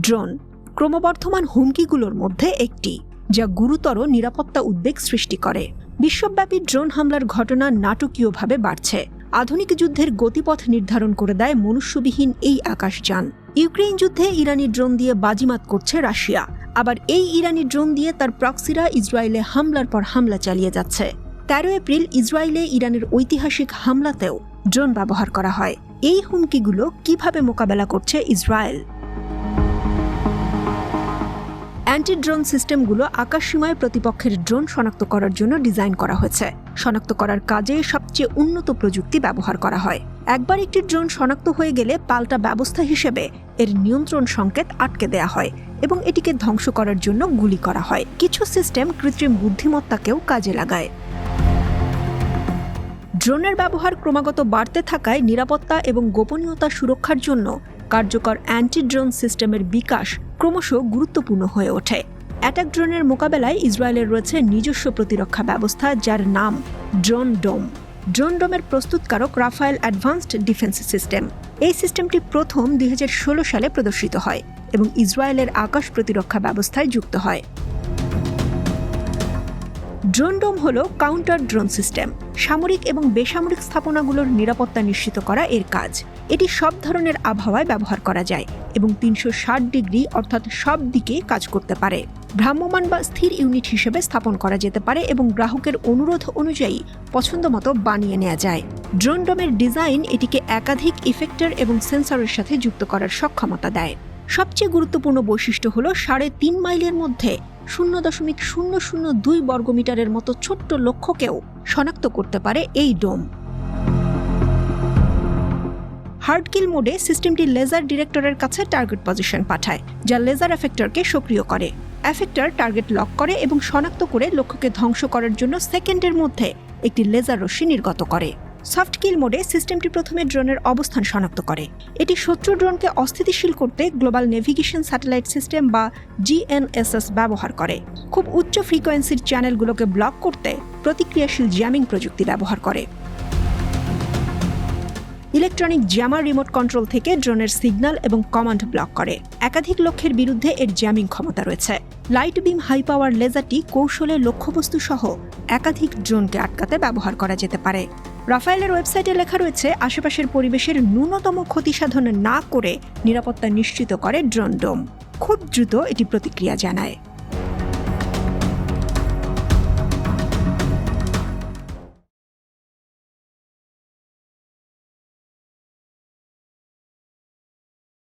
Drone ক্রমবর্ধমান হুমকিগুলোর মধ্যে একটি, যা গুরুতর নিরাপত্তা উদ্বেগ সৃষ্টি করে। বিশ্বব্যাপী ড্রোন হামলার ঘটনা নাটকীয়ভাবে বাড়ছে। আধুনিক যুদ্ধের গতিপথ নির্ধারণ করে দেয় মনুষ্যবিহীন এই আকাশযান। ইউক্রেন যুদ্ধে ইরানি ড্রোন দিয়ে বাজিমাত করছে রাশিয়া। আবার এই ইরানি ড্রোন দিয়ে তার প্রক্সিরা ইসরায়েলে হামলার পর হামলা চালিয়ে যাচ্ছে। 13 এপ্রিল ইসরায়েলে ইরানের ঐতিহাসিক হামলাতেও ড্রোন ব্যবহার করা হয়। এই হুমকিগুলো কিভাবে মোকাবেলা করছে ইসরায়েল? অ্যান্টি ড্রোন সিস্টেমগুলো আকাশসীমায় প্রতিপক্ষের ড্রোন শনাক্ত করার জন্য ডিজাইন করা হয়েছে। শনাক্ত করার কাজে সবচেয়ে উন্নত প্রযুক্তি ব্যবহার করা হয়। একবার একটি ড্রোন শনাক্ত হয়ে গেলে পাল্টা ব্যবস্থা হিসেবে এর নিয়ন্ত্রণ সংকেত আটকে দেয়া হয় এবং এটিকে ধ্বংস করার জন্য গুলি করা হয়। কিছু সিস্টেম কৃত্রিম বুদ্ধিমত্তাকেও কাজে লাগায়। ড্রোনের ব্যবহার ক্রমাগত বাড়তে থাকায় নিরাপত্তা এবং গোপনীয়তা সুরক্ষার জন্য কার্যকর অ্যান্টি ড্রোন সিস্টেমের বিকাশ ক্রমশ গুরুত্বপূর্ণ হয়ে ওঠে। অ্যাটাক ড্রোনের মোকাবেলায় ইসরায়েলের রয়েছে নিজস্ব প্রতিরক্ষা ব্যবস্থা, যার নাম ড্রোন ডোম। ড্রোন ডোমের প্রস্তুতকারক রাফায়েল অ্যাডভান্সড ডিফেন্স সিস্টেম। এই সিস্টেমটি প্রথম 2016 সালে প্রদর্শিত হয় এবং ইসরায়েলের আকাশ প্রতিরক্ষা ব্যবস্থায় যুক্ত হয়। ড্রোন ডোম হল কাউন্টার ড্রোন সিস্টেম। সামরিক এবং বেসামরিক স্থাপনাগুলোর নিরাপত্তা নিশ্চিত করা এর কাজ। এটি সব ধরনের আবহাওয়ায় ব্যবহার করা যায় এবং 360 ডিগ্রি অর্থাৎ সব দিকে কাজ করতে পারে। ভ্রাম্যমাণ বা স্থির ইউনিট হিসেবে স্থাপন করা যেতে পারে এবং গ্রাহকের অনুরোধ অনুযায়ী পছন্দমতো বানিয়ে নেওয়া যায়। ড্রোন ডোমের ডিজাইন এটিকে একাধিক ইফেক্টর এবং সেন্সরের সাথে যুক্ত করার সক্ষমতা দেয়। সবচেয়ে গুরুত্বপূর্ণ বৈশিষ্ট্য হল 3.5 মাইলের মধ্যে 0.002 বর্গমিটারের মতো ছোট্ট লক্ষ্যকেও শনাক্ত করতে পারে এই ডোম। হার্ডকিল মোডে সিস্টেমটি লেজার ডিরেক্টরের কাছে টার্গেট পজিশন পাঠায়, যা লেজার এফেক্টরকে সক্রিয় করে। এফেক্টর টার্গেট লক করে এবং শনাক্ত করে লক্ষ্যকে ধ্বংস করার জন্য সেকেন্ডের মধ্যে একটি লেজার রশ্মি নির্গত করে। সফট কিল মোডে সিস্টেমটি প্রথমে ড্রোনের অবস্থান শনাক্ত করে। এটি শত্রু ড্রোনকে অস্থিতিশীল করতে গ্লোবাল নেভিগেশন স্যাটেলাইট সিস্টেম বা GNSS ব্যবহার করে। খুব উচ্চ ফ্রিকোয়েন্সির চ্যানেলগুলোকে ব্লক করতে প্রতিক্রিয়াশীল জ্যামিং প্রযুক্তি ব্যবহার করে। ইলেকট্রনিক জ্যামার রিমোট কন্ট্রোল থেকে ড্রোনের সিগন্যাল এবং কমান্ড ব্লক করে। একাধিক লক্ষ্যের বিরুদ্ধে এর জ্যামিং ক্ষমতা রয়েছে। লাইট বিম হাই পাওয়ার লেজারটি কৌশলে লক্ষ্যবস্তু সহ একাধিক ড্রোনকে আটকাতে ব্যবহার করা যেতে পারে। রাফায়েলের ওয়েবসাইটে লেখা রয়েছে, আশেপাশের পরিবেশের ন্যূনতম ক্ষতি সাধন না করে নিরাপত্তা নিশ্চিত করে ড্রোন ডোম। খুব দ্রুত এটি প্রতিক্রিয়া জানায়।